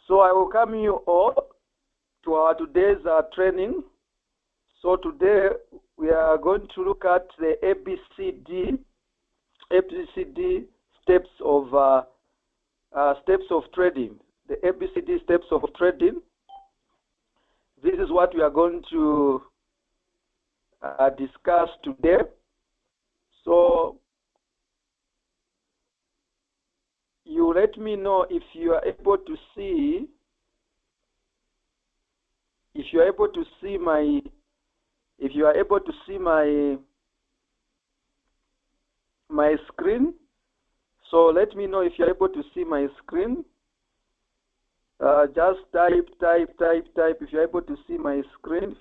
So I welcome you all to our today's training. So today we are going to look at the ABCD steps of trading. The ABCD steps of trading. This is what we are going to discuss today. So you let me know if you are able to see. If you are able to see my screen. So let me know if you're able to see my screen. Just type if you're able to see my screen.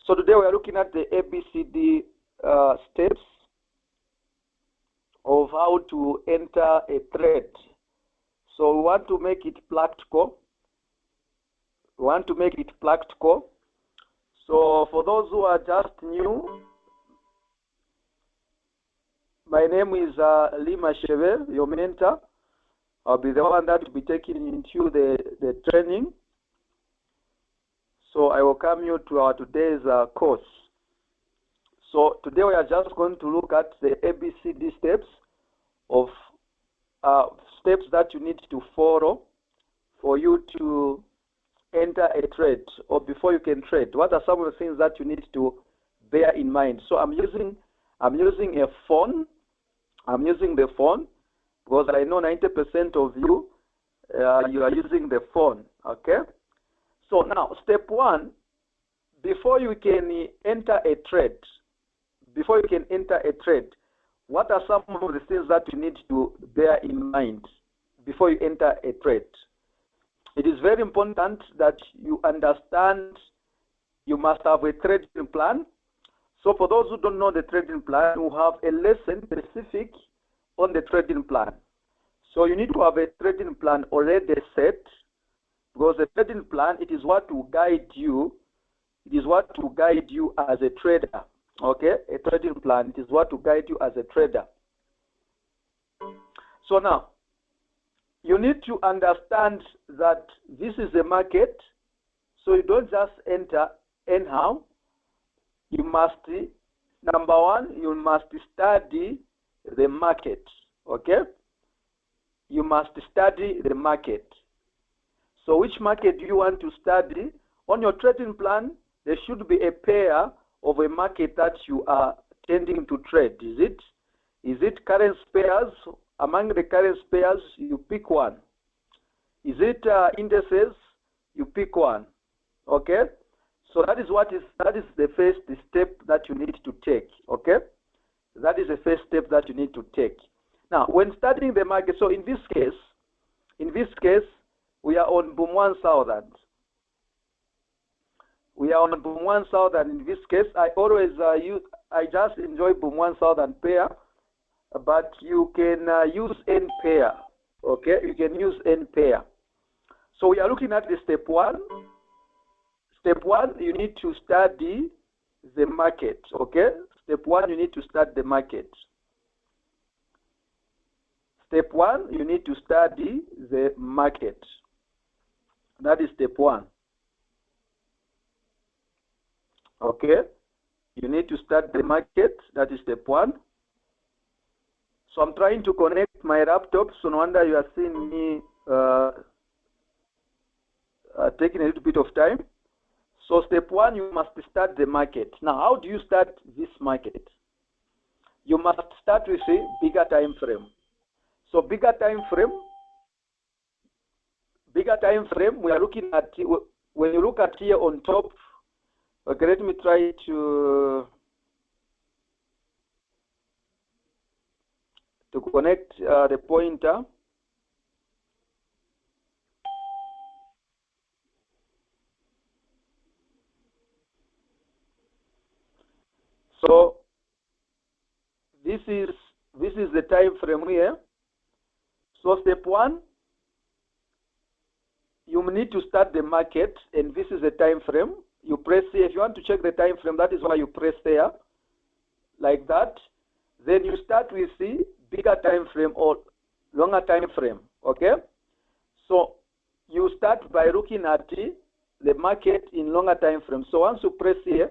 So today we are looking at the ABCD steps of how to enter a trade. So we want to make it practical. So for those who are just new, my name is Lima Sheve, your mentor. I'll be the one that will be taking into the training. So I welcome you to our today's course. So today we are just going to look at the ABCD steps of steps that you need to follow for you to enter a trade, or before you can trade. What are some of the things that you need to bear in mind? So I'm using a phone. I'm using the phone because I know 90% of you you are using the phone. Okay. So now, step one, before you can enter a trade, what are some of the things that you need to bear in mind before you enter a trade? It is very important that you understand you must have a trading plan. So for those who don't know the trading plan, we have a lesson specific on the trading plan. So you need to have a trading plan already set, because the trading plan, it is what will guide you. It is what will guide you as a trader. Okay? A trading plan, it is what will guide you as a trader. So now, you need to understand that this is a market, so you don't just enter anyhow. You must, number one, you must study the market, okay? You must study the market. So which market do you want to study? On your trading plan, there should be a pair of a market that you are tending to trade. Is it currency pairs? Among the currency pairs, you pick one. Is it indices? You pick one. Okay? So that is the first step that you need to take. Okay? That is the first step that you need to take. Now, when studying the market, so in this case, we are on Boom 1000. We are on Boom 1000. In this case, I always I just enjoy Boom 1000 pair. But you can use N pair, okay? You can use N pair. So we are looking at the step one. Step one, you need to study the market, okay? Step one, you need to study the market. Step one, you need to study the market. That is step one. Okay? You need to study the market. That is step one. So I'm trying to connect my laptop, so no wonder you are seeing me taking a little bit of time. So step one, you must start the market. Now, how do you start this market? You must start with a bigger time frame. So bigger time frame, we are looking at, when you look at here on top, okay, let me try to connect the pointer. So this is the time frame here. So step one, you need to start the market, and this is the time frame. You press here. If you want to check the time frame, that is why you press there, like that. Then you start with the bigger time frame, or longer time frame. Okay, so you start by looking at the market in longer time frame. So once you press here,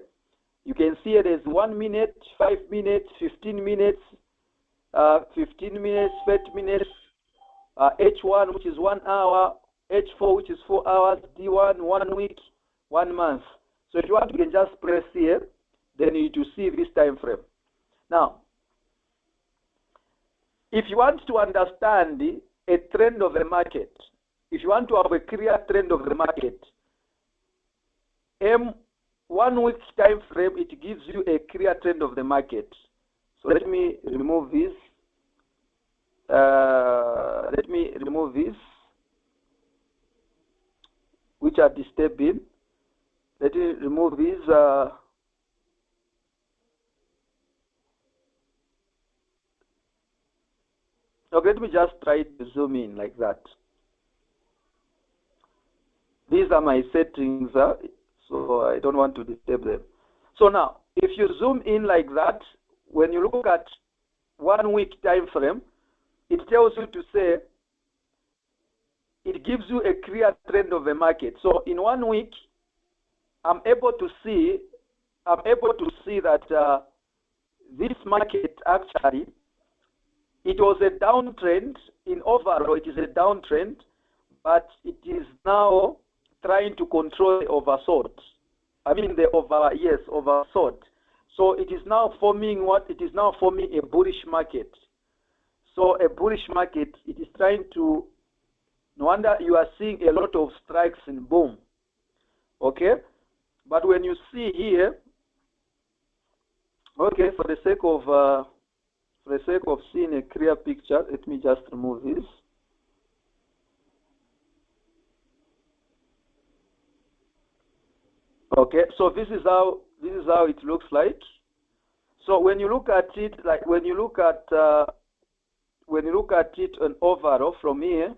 you can see there's 1 minute, 5 minutes, 15 minutes, 15 minutes, 30 minutes, H1, which is 1 hour, H4, which is 4 hours, D1, 1 week, 1 month. So if you want, you can just press here, then you need to see this time frame. Now, if you want to understand a trend of the market, if you want to have a clear trend of the market, 1 week time frame, it gives you a clear trend of the market. So let me remove this. Which are disturbing. Let me remove these. Okay, let me just try to zoom in like that. These are my settings, so I don't want to disturb them. So now, if you zoom in like that, when you look at 1 week time frame, it tells you to say, it gives you a clear trend of the market. So in 1 week, I'm able to see that this market actually, it was a downtrend. In overall, it is a downtrend, but it is now trying to control the oversold. I mean the oversold. So it is now forming what? It is now forming a bullish market. So a bullish market, it is trying to, no wonder you are seeing a lot of strikes in boom. Okay? But when you see here, okay, for the sake of seeing a clear picture, let me just remove this. Okay, so this is how it looks like. So when you look at it, like when you look at it an overall from here,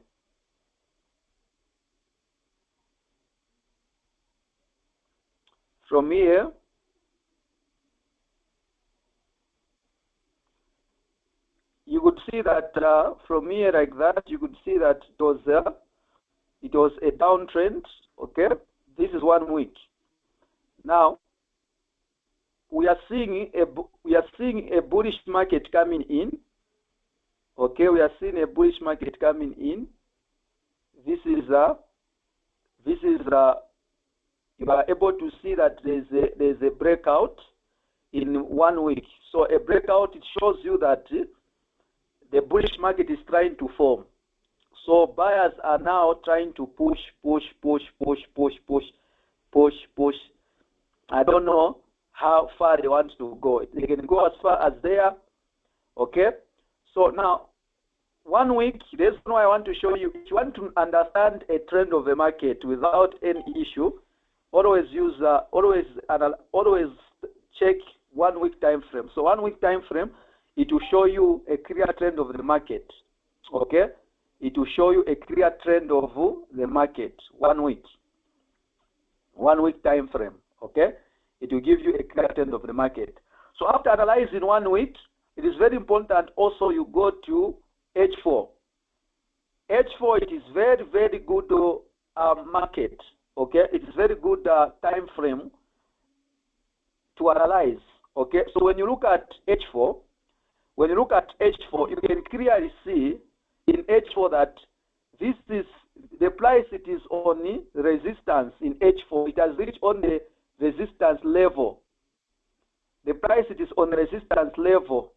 you could see that from here like that, you could see that it was a downtrend. Okay, this is 1 week. Now we are seeing a bullish market coming in. Okay, we are seeing a bullish market coming in. This is you are able to see that there's a breakout in 1 week. So a breakout, it shows you that the bullish market is trying to form. So buyers are now trying to push. I don't know how far they want to go. They can go as far as there. Okay. So now, 1 week, there's no I want to show you. If you want to understand a trend of the market without any issue, always check 1 week time frame. So 1 week time frame, it will show you a clear trend of the market. Okay? It will show you a clear trend of the market. 1 week. 1 week time frame. Okay? It will give you a clear trend of the market. So after analyzing 1 week, it is very important also you go to H4. H4, it is very, very good market. Okay? It is very good time frame to analyze. Okay? So when you look at H4, you can clearly see in H4 that this is the price, it is on resistance in H4. It has reached on the resistance level. The price, it is on resistance level.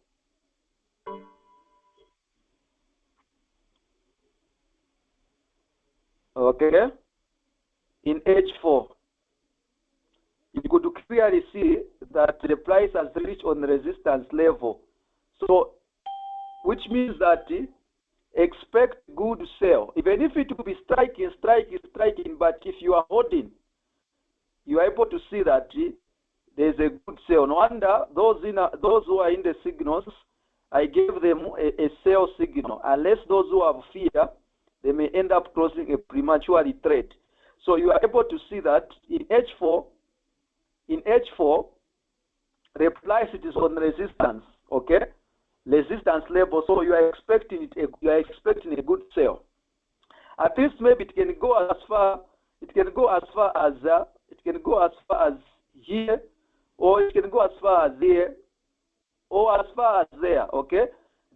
Okay? In H4, you could clearly see that the price has reached on the resistance level. So, which means that expect good sell. Even if it will be striking, but if you are holding, you are able to see that there's a good sell. No wonder those who are in the signals, I gave them a sell signal. Unless those who have fear, they may end up closing a premature trade. So you are able to see that in H4, the price, it is on resistance. Okay? resistance level, so you are expecting a good sale. At least maybe it can go as far as here, or it can go as far as here, or as far as there, okay?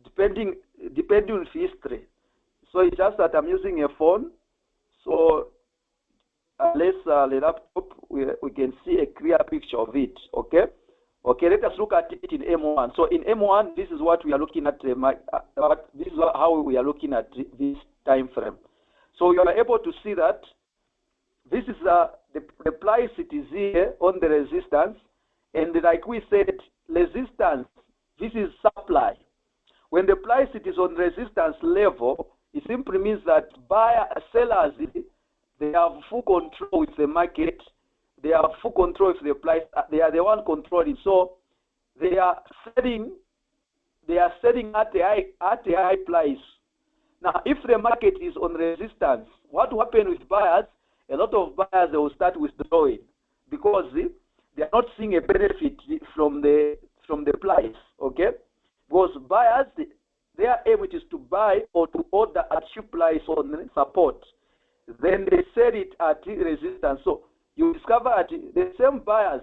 Depending on history. So it's just that I'm using a phone, so unless the laptop, we can see a clear picture of it, okay? Okay, let us look at it in M1. So in M1, this is what we are looking at. This is how we are looking at this time frame. So you are able to see that this is the price it is here on the resistance, and like we said, resistance, this is supply. When the price it is on resistance level, it simply means that sellers, they have full control with the market. They have full control of the price. They are the one controlling. So they are selling at a high price. Now, if the market is on resistance, what will happen with buyers? A lot of buyers, they will start withdrawing because they are not seeing a benefit from the price. Okay, because buyers, their aim is to buy or to order at cheap price on support. Then they sell it at resistance. So you discover that the same buyers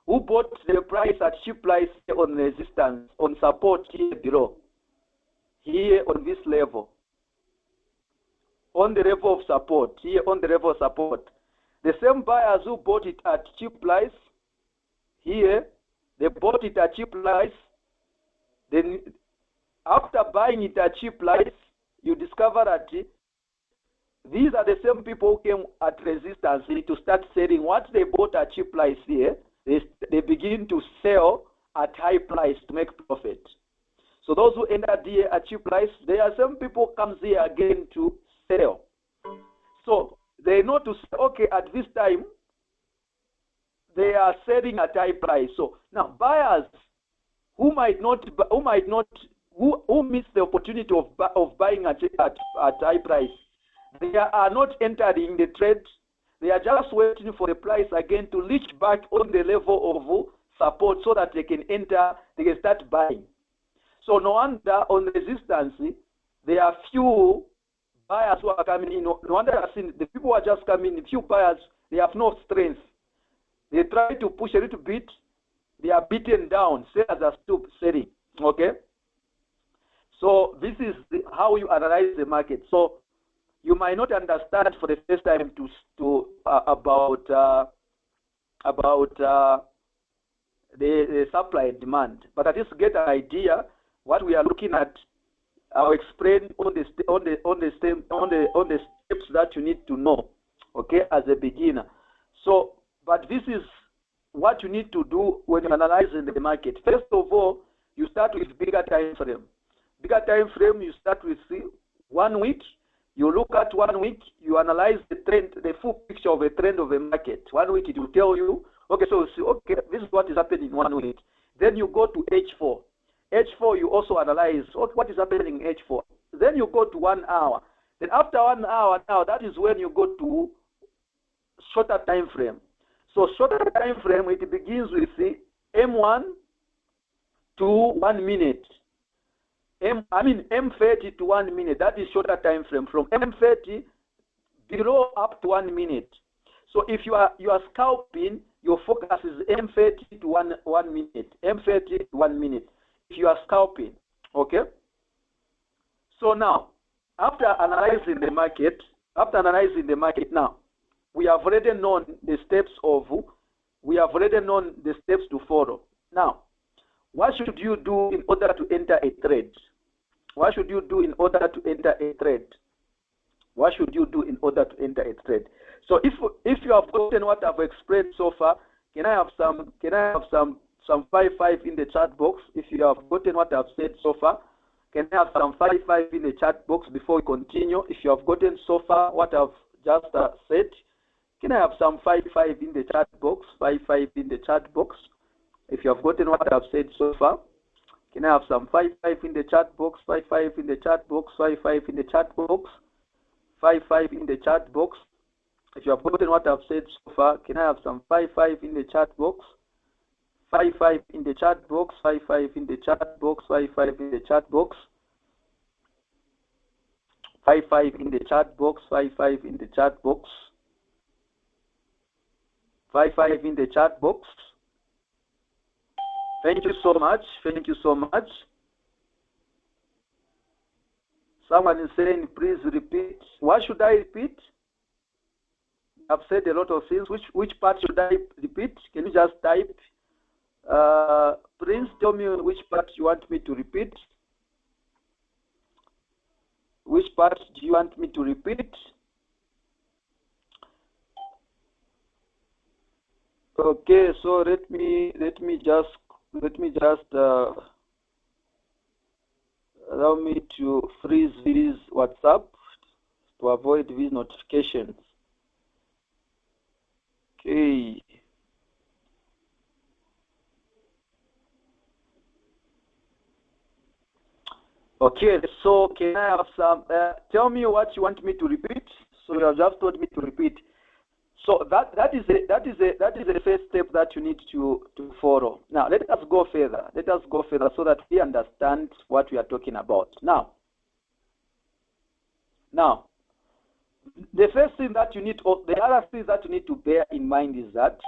who bought the price at cheap price on resistance, on support here below, here on this level, on the level of support, here on the level of support, the same buyers who bought it at cheap price, here, they bought it at cheap price, then after buying it at cheap price, you discover that these are the same people who came at resistance to start selling what they bought at cheap price here. They begin to sell at high price to make profit. So those who entered here at cheap price, there are some people comes here again to sell. So they know to say, okay, at this time, they are selling at high price. So now buyers who miss the opportunity of buying at high price, they are not entering the trade. They are just waiting for the price again to reach back on the level of support so that they can enter, they can start buying. So no wonder on resistance, there are few buyers who are coming in. No wonder I've seen the people who are just coming in, few buyers, they have no strength. They try to push a little bit, they are beaten down. Sellers are still selling. Okay? So this is how you analyze the market. So you might not understand for the first time about the supply and demand, but at least get an idea what we are looking at. I'll explain on the steps that you need to know, okay, as a beginner. So, but this is what you need to do when you analyze the market. First of all, you start with bigger time frame. Bigger time frame, you start with 1 week. You look at 1 week, you analyze the trend, the full picture of a trend of a market. 1 week, it will tell you, okay, so you see, okay, this is what is happening in 1 week. Then you go to H4. H4, you also analyze what is happening in H4. Then you go to 1 hour. Then after 1 hour, now that is when you go to shorter time frame. So shorter time frame, it begins with M1 to 1 minute. M30 to 1 minute. That is shorter time frame. From M30 below up to 1 minute. So if you are scalping, your focus is M30 to 1 minute. M30 to 1 minute. If you are scalping, okay. So now, after analyzing the market, now we have already known the steps to follow. Now, what should you do in order to enter a trade? What should you do in order to enter a trade? What should you do in order to enter a trade? So if you have gotten what I've explained so far, can I have some 5 in the chat box? If you have gotten what I've said so far, can I have some 5 in the chat box before we continue? If you have gotten so far what I've just said, can I have some 5 in the chat box? 5 in the chat box. If you have gotten what I've said so far, can I have some 5 in the chat box? 5 in the chat box. 5 in the chat box. 5 in the chat box. If you have gotten what I've said so far, can I have some 5 in the chat box? 55 in the chat box, 55 in the chat box, 55 in the chat box, 55 in the chat box, 55 in the chat box, 55 in the chat box. Thank you so much. Thank you so much. Someone is saying, please repeat. What should I repeat? I've said a lot of things. Which part should I repeat? Can you just type? Prince, tell me which part you want me to repeat. Which part do you want me to repeat? Okay, so let me just allow me to freeze this WhatsApp to avoid these notifications. Okay. Okay, so can I have some, tell me what you want me to repeat. So you have just told me to repeat. So that is the first step that you need to follow. Now let us go further. Let us go further so that we understand what we are talking about. Now, the first thing that you need, or the other thing that you need to bear in mind is that,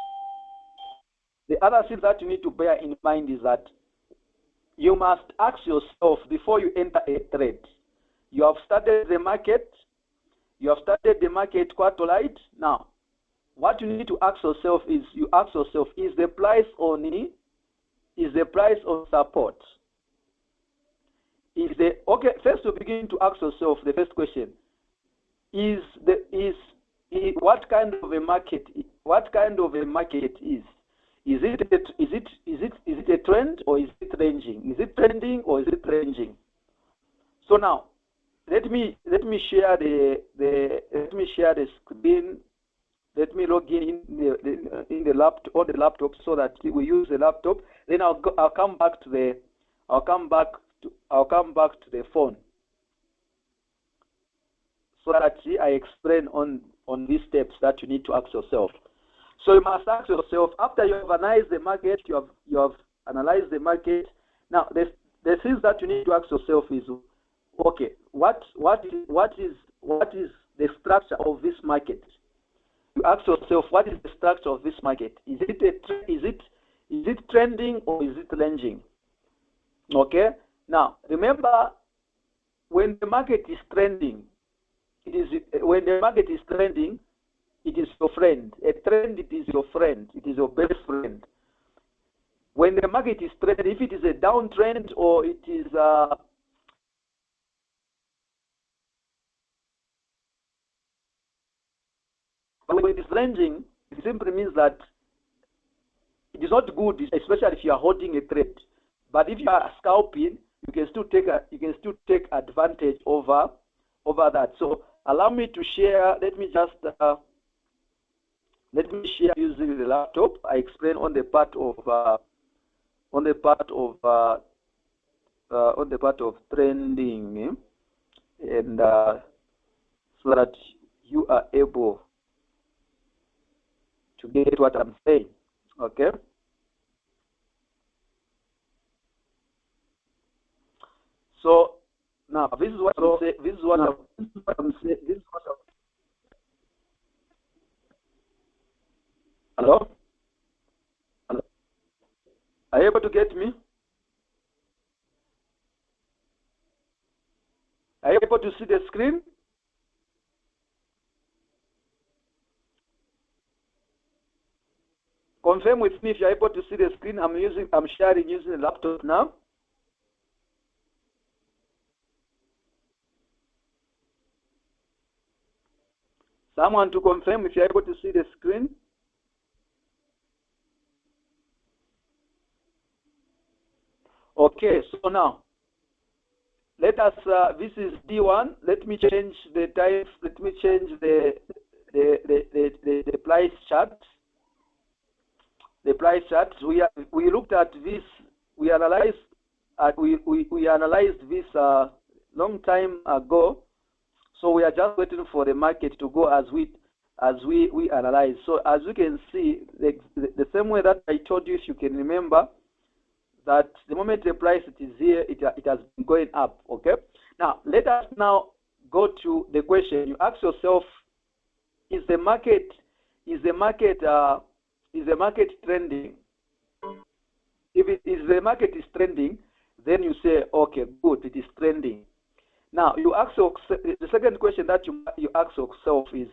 you must ask yourself before you enter a trade. You have started the market. You have started the market quite right. Now, what you need to ask yourself is, is the price on support? Okay? First, you begin to ask yourself the first question: what kind of a market? What kind of a market is? Is it a trend or is it ranging? Is it trending or is it ranging? So now, let me share the screen. Let me log in the laptop, on the laptop, so that we use the laptop. Then I'll come back to the phone, so that I explain on these steps that you need to ask yourself. So you must ask yourself, after you have analyzed the market, you have analyzed the market. Now the things that you need to ask yourself is, okay, what is the structure of this market? You ask yourself, what is the structure of this market? Is it trending or is it ranging? Okay. Now remember, when the market is trending, it is your friend. A trend, it is your friend. It is your best friend. When the market is trending, if it is a downtrend or it is but when it is ranging, it simply means that it is not good, especially if you are holding a trade. But if you are scalping, you can still take advantage over that. So allow me to share. Let me share using the laptop. I explain on the part of trending, and so that you are able to get what I'm saying. Okay. So now this is what I'm saying. Hello? Hello? Are you able to get me? Are you able to see the screen? Confirm with me if you're able to see the screen. I'm sharing using the laptop now. Someone to confirm if you're able to see the screen. Okay, so now let us. This is D1. Let me change the type. Let me change the price chart. The price chart. We looked at this. We analyzed. We analyzed this long time ago. So we are just waiting for the market to go as we as we analyze. So as you can see, the same way that I told you, if you can remember, that the moment the price it is here, it has been going up. Okay. Now let us now go to the question. You ask yourself: is the market trending? If the market is trending, then you say, okay, good, it is trending. Now you ask yourself, the second question that you ask yourself is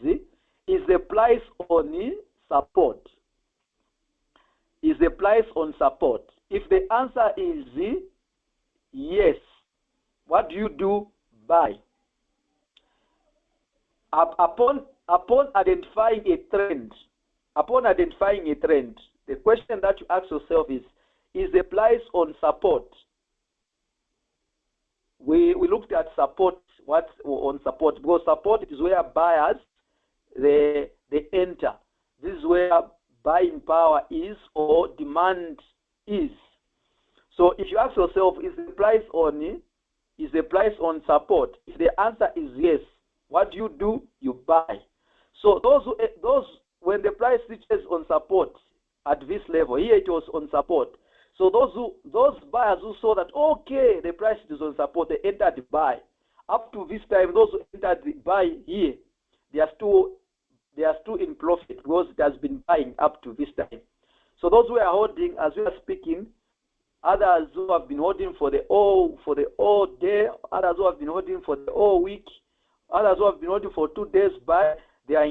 the price on support? Is the price on support? If the answer is yes, what do? Buy. Upon identifying a trend, the question that you ask yourself is the price on support? We looked at support. What's on support? Because support is where buyers they enter. This is where buying power is, or demand is. So if you ask yourself, is the price on support? If the answer is yes, what do? You buy. So those when the price reaches on support at this level, here it was on support. So those buyers who saw that, okay, the price is on support, they entered the buy. Up to this time, those who entered the buy here, they are still in profit because it has been buying up to this time. So those who are holding, as we are speaking, others who have been holding for the whole day, others who have been holding for the whole week, others who have been holding for 2 days buy, they are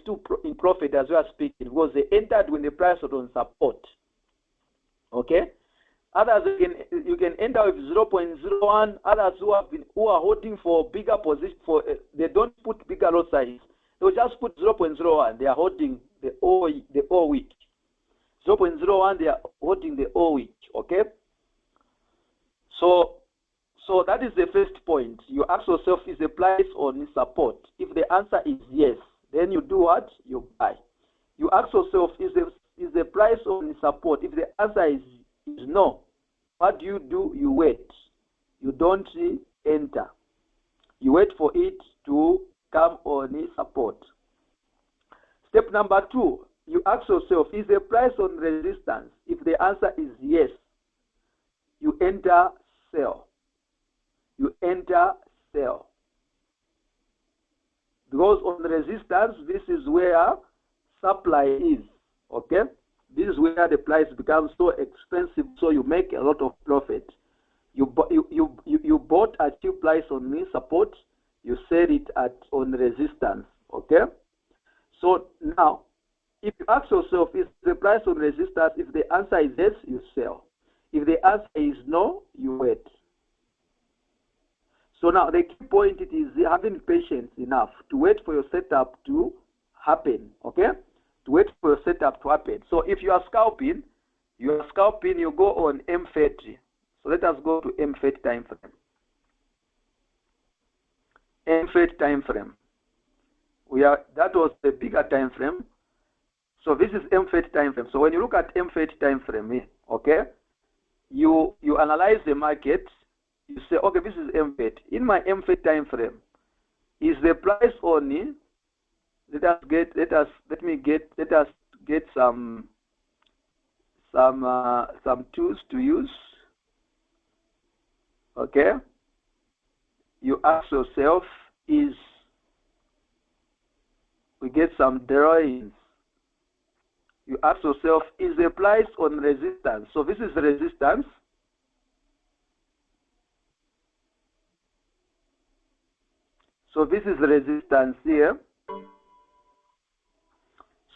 still in profit as we are speaking, because they entered when the price was on support. Okay, others you can enter with 0.01. Others who are holding for bigger position, they don't put bigger lot size. They'll just put 0.01. They are holding the whole week. 0.01. They are holding the whole week. Okay. So that is the first point. You ask yourself: is the price on support? If the answer is yes, then you do what? You buy. You ask yourself: is the price on support? If the answer is no, what do? You wait. You don't enter. You wait for it to come on support. Step number 2, you ask yourself: is the price on resistance? If the answer is yes, you enter sell. You enter sell. Because on resistance, this is where supply is. Okay? This is where the price becomes so expensive, so you make a lot of profit. You bought at cheap price on support, you sell it on resistance. Okay? So now, if you ask yourself, is the price on resistance? If the answer is yes, you sell. If the answer is no, you wait. So now the key point it is having patience enough to wait for your setup to happen. Okay? To wait for your setup to happen. So if you are scalping, you go on M30. So let us go to M30 time frame. M30 time frame. That was the bigger time frame. So this is M30 time frame. So when you look at M30 time frame, okay, you analyze the market. You say, okay, this is M30. In my M30 time frame, is the price on? Let us get some tools to use. Okay. You ask yourself: we get some drawings. You ask yourself: is the price on resistance? So this is resistance. So this is resistance here.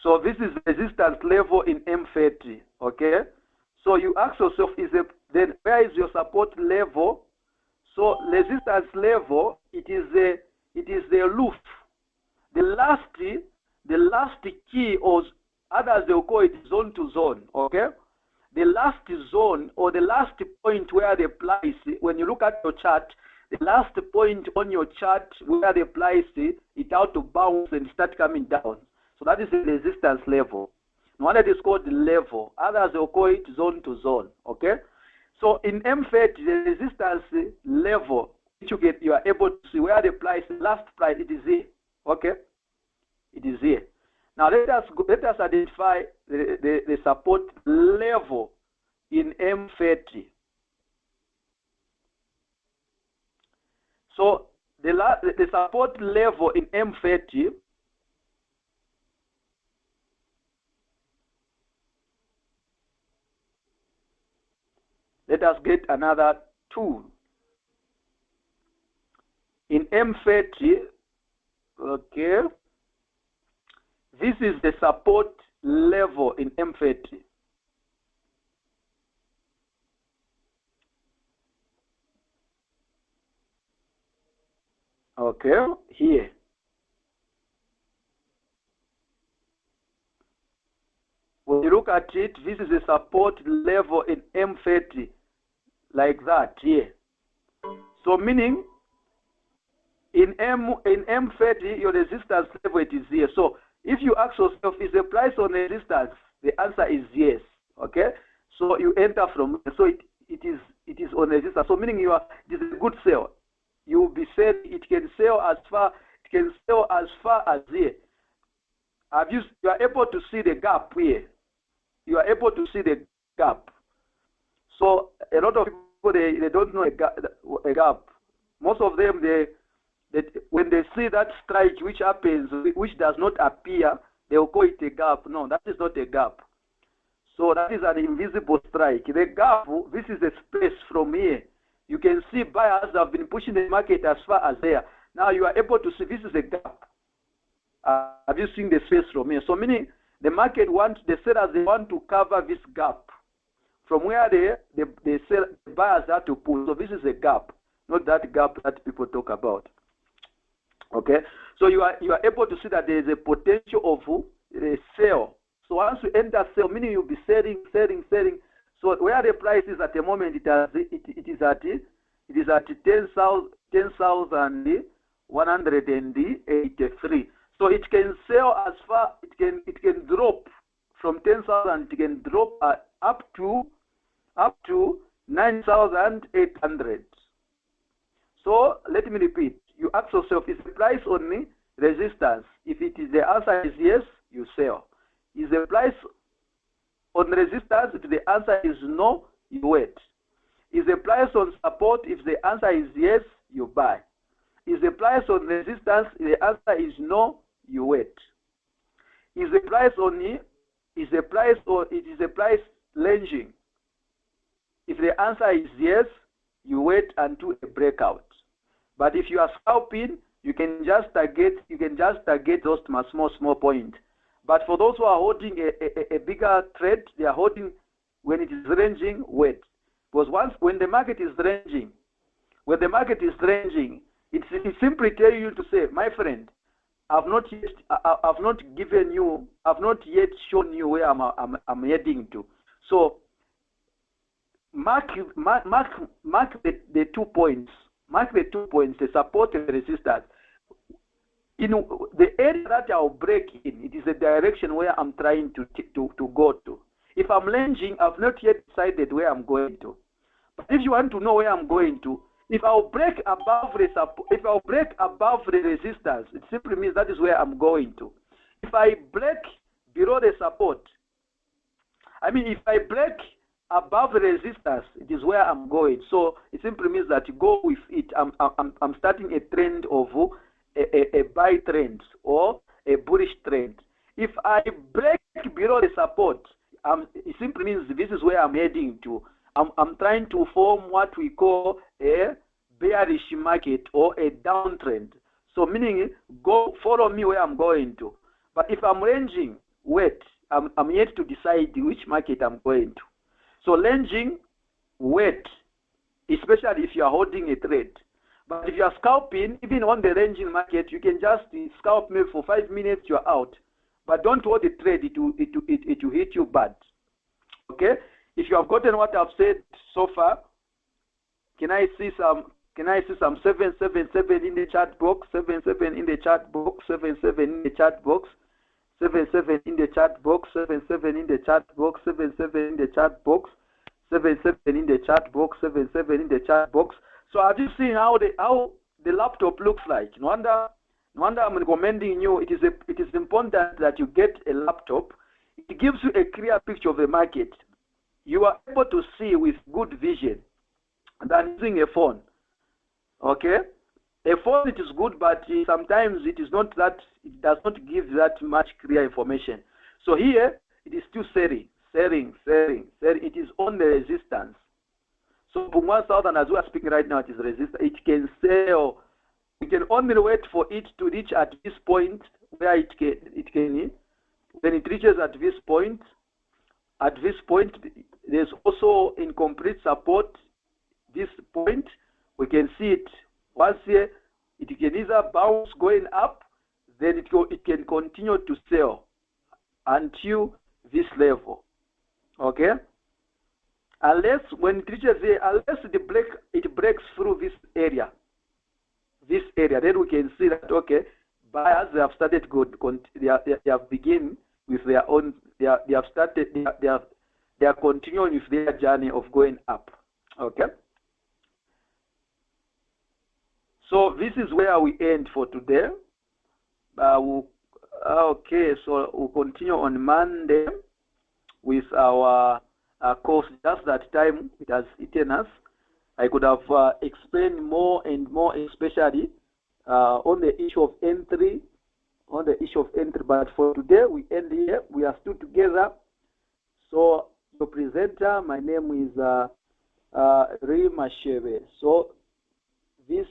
So this is resistance level in M30. Okay. So you ask yourself: then where is your support level? So resistance level, it is the roof. The last key, or others they will call it zone to zone. Okay. The last zone, or the last point where the price, when you look at your chart, the last point on your chart where the price it out to bounce and start coming down. So that is the resistance level. One that is called the level. Others will call it zone to zone. Okay. So in M30, the resistance level, which you are able to see where the last price it is here. Okay. It is here. Now let us identify the support level in M30. So the support level in M30 let us get another tool. In M30, okay, this is the support level in M30. Okay, here. When you look at it, this is the support level in M30, like that here. So meaning, in M30, your resistance level, it is here. So if you ask yourself, is the price on resistance? The answer is yes. Okay. So you enter from. So it is on resistance. So meaning it is a good sell. You will be said it can sell as far as here. You are able to see the gap here. You are able to see the gap. So a lot of people they don't know a gap. Most of them when they see that strike which happens, which does not appear, they will call it a gap. No, that is not a gap. So that is an invisible strike. The gap, this is a space from here. You can see buyers have been pushing the market as far as there. Now you are able to see this is a gap. Have you seen the space from here? So meaning the market the sellers, they want to cover this gap from where the buyers have to pull. So this is a gap, not that gap that people talk about. Okay, so you are able to see that there is a potential of a sell. So once you enter sell, meaning you'll be selling. So where the price is at the moment, it is at 10,183. So it can sell as far it can drop from 10,000. It can drop up to 9,800. So let me repeat. You ask yourself, is the price on resistance? If the answer is yes, you sell. Is the price on resistance? If the answer is no, you wait. Is the price on support? If the answer is yes, you buy. Is the price on resistance? If the answer is no, you wait. Is the price ranging? If the answer is yes, you wait until a breakout. But if you are scalping, you can just target those small point. But for those who are holding a bigger trade, they are holding when it is ranging, wait. Because when the market is ranging, it simply tells you to say, my friend, I've not yet shown you where I'm heading to. So mark the 2 points. Mark the 2 points, the support and the resistance. In the area that I'll break in, it is the direction where I'm trying to go to. If I'm ranging, I've not yet decided where I'm going to. But if you want to know where I'm going to, if I'll break above the resistance, it simply means that is where I'm going to. If I break below the support, if I break above the resistance, it is where I'm going. So it simply means that you go with it. I'm starting a trend of a buy trend or a bullish trend. If I break below the support, it simply means this is where I'm heading to. I'm trying to form what we call a bearish market or a downtrend. So meaning, follow me where I'm going to. But if I'm ranging, wait. I'm yet to decide which market I'm going to. So ranging, wait, especially if you are holding a trade. But if you are scalping, even on the ranging market, you can just scalp maybe for 5 minutes, you're out. But don't hold the trade, it will hit you bad. Okay? If you have gotten what I've said so far, can I see some 777 in the chat box? 77 in the chat box, 77 in the chat box. 77 in the chat box, 77 in the chat box, 77 in the chat box, 77 in the chat box, 77 in the chat box. So have you seen how the laptop looks like? No wonder No wonder I'm recommending you. It is important that you get a laptop. It gives you a clear picture of the market. You are able to see with good vision than using a phone. Okay? A phone, it is good, but sometimes it is not that, it does not give that much clear information. So here, it is still selling. It is on the resistance. So Bungwan Southern, as we are speaking right now, it is resistance. It can sell. We can only wait for it to reach at this point where it can when it reaches at this point, there's also incomplete support. This point, we can see it. Once here, it can either bounce going up, then it can continue to sell until this level. Okay? Unless when it reaches here, unless it breaks through this area, then we can see that, okay, buyers, they have started they have begun with their own, they are continuing with their journey of going up. Okay? So this is where we end for today. Okay, so we'll continue on Monday with our course. Just that time it has eaten us. I could have explained more and more, especially on the issue of entry, but for today we end here. We are still together. So the presenter, my name is Rima Shebe. So this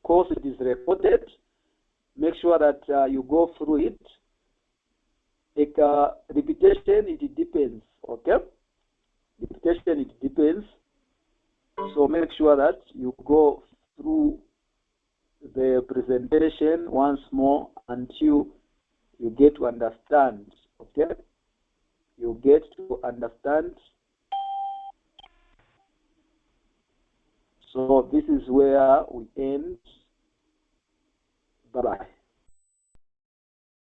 course, it is recorded. Make sure that you go through it. Repetition, it depends. Okay? Repetition, it depends. So make sure that you go through the presentation once more until you get to understand. Okay? You get to understand. So this is where we end. Bye-bye.